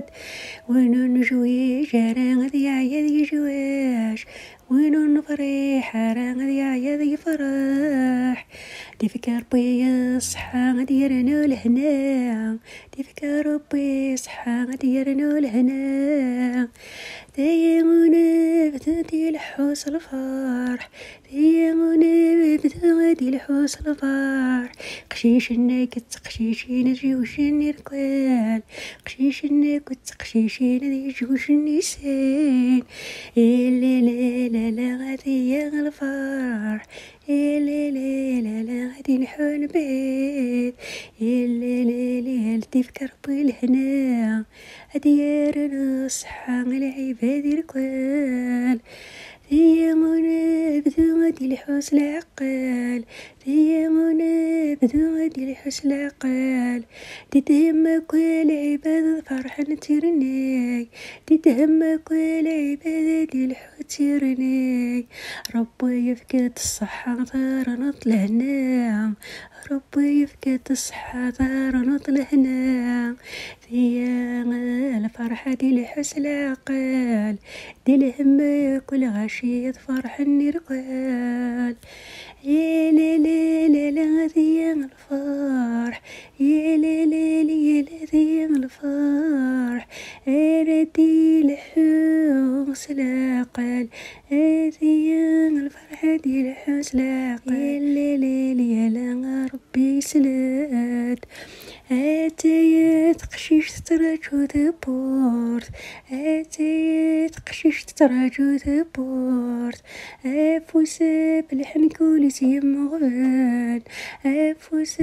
فرحات وين نجوي جاران غادي عيا جواش وين نفرح راه غادي عيا فرح ديفك ربي الصحة غادي يرنو الهنا ديفك ربي الصحة غادي يرنو الهنا دايما بدي الحوس الفرح دايما بدي الحوس الفرح قشيشنا كتقشيشين جوشني ركال قشيشنا كتقشيشين جوشني سين لا لا لا لا غادي يا الفرح لا لا لا لا غادي نحول بيت لا لا لا تفكر بالهنا ديارنا الصحة العباد الكل ديامنا بدو غادي الحوس العقل ديامنا بدو غادي الحوس العقل تتهم كل عباد فرح نترني تتهم كل عباد الحوس ترني ربي يفقد الصحة دار نطلعنا ربي يفقد الصحة دار نطلعنا ديام الفرحة دي الحوس العقل دي الهم كل غاشية فرح نرقال يا لا لا لا لا ذي الفرح يا لا لا لا ذي الفرح أردي الحوس العقل هذه الفرحة دي الحوس العقل يا لا لا لا ربي سلات أتيت قشيش تراجو دبورت أتيت قشيش تراجو دبورت أفوس بلحن كل سيم غبان أفوس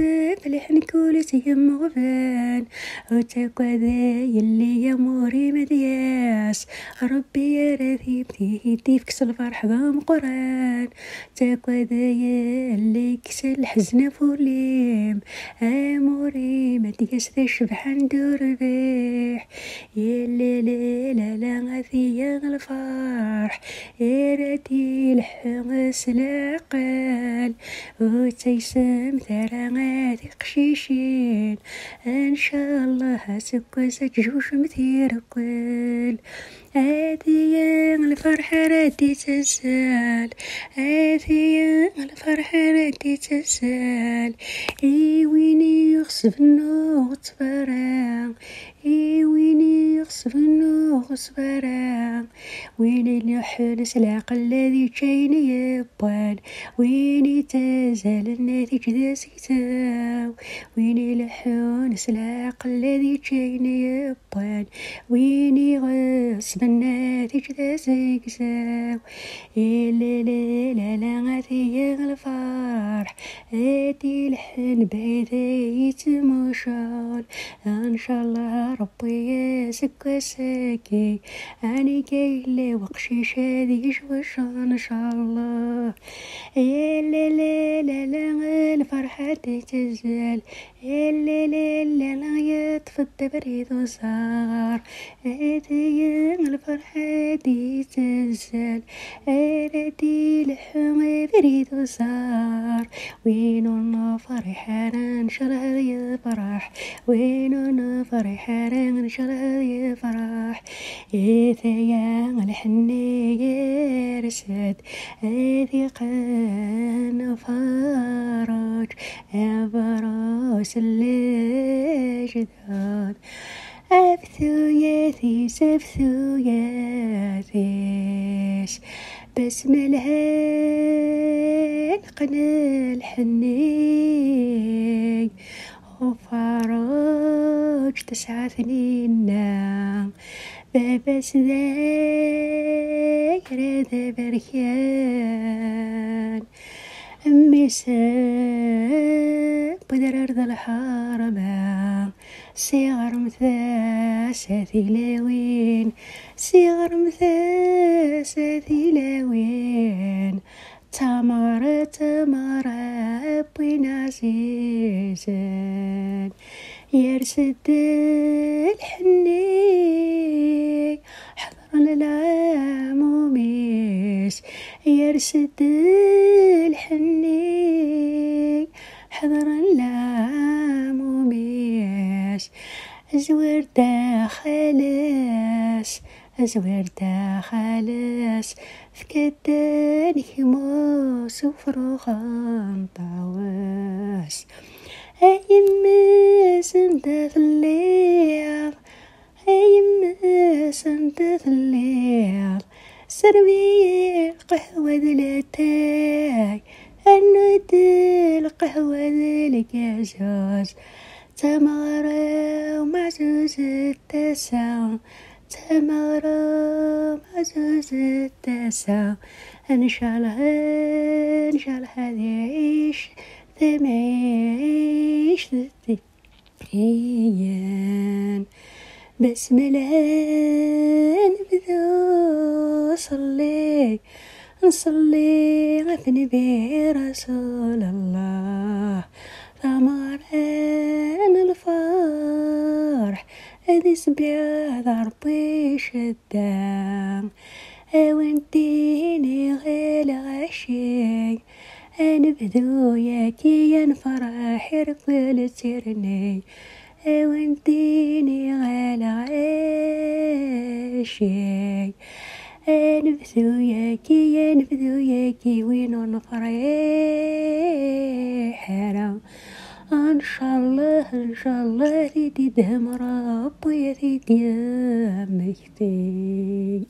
بلحن كل سيم غبان وتقوى يلي يا موري مدياس ربي يا رذيب تيهدي فكس الفرح ضام قران تقوى يلي كسل حزن فوليم أموري مدياس ذا شبحان دور بيح يا لا لا لا لا غاثي يا الفرح يا راتي الحمس العقل وتيسم ثرى غادي قشيشين ان شاء الله سكوسة جوش مثير كل هذه الفرحة ردي تزال هذه الفرحة ردي تزال ويني يخصف النوت فرام ويني يخصف النوت فرام ويني يحنس العقل الذي جايني يبان ويني تزال الناتج ذا سيتاو ويني لحنس العقل الذي جايني يبان ويني غصب الناتج ذا زيكزاو لا لا لا لا غادي يا الفرح هادي الحن بعيدة يتمشال ان شاء الله ربي يسكى ساكي اني قايله وقشيش هادي جوش ان شاء الله يا لا لا لا لا الفرحة تزال يا لا لا لا لا يطفى بريد وصار هادي الفرحة دي تزال هادي الحمى بريد وصار وين انا فرحان ان شاء الله يا فرح وين انا فرحان ان شاء الله يا فرح يا الحنية رسد هذي قنا فرج يا براس الجداد أبثو ياثيس أبثو ياثيس بسم الهان قنا الحني وفرج 9 سنين بابس ذاكرة ذا بركان مساء بدر أرض الحرمة صغر مثاسة لاوين صغر مثاسة لاوين تمرة بين عزيزان يرسد الحني حضر العموميس يرسد الحني حضر العموميس زوردة خلاص زوردة خلاص فكداني موس وفروخان طاواس أيما سنت الليل أيما سنت الليل سربي القهوة دلتاي أنود القهوة دلكازوز تمارة ومعزوز التسع تمارة معزوز التسع إن شاء الله هذيش ثمعيش ذتيان بسم الله نبدأ نصلي على نبي رسول الله ثمران الفرح هذي سبيع ربي شدام وانتيني غير عشي نبدو ياكي نفرح ركول سيرني وانتيني غير عشي نبدو ياكي وينو نفرح ان شاء الله ريدي دهم ربي ريدي مكتي.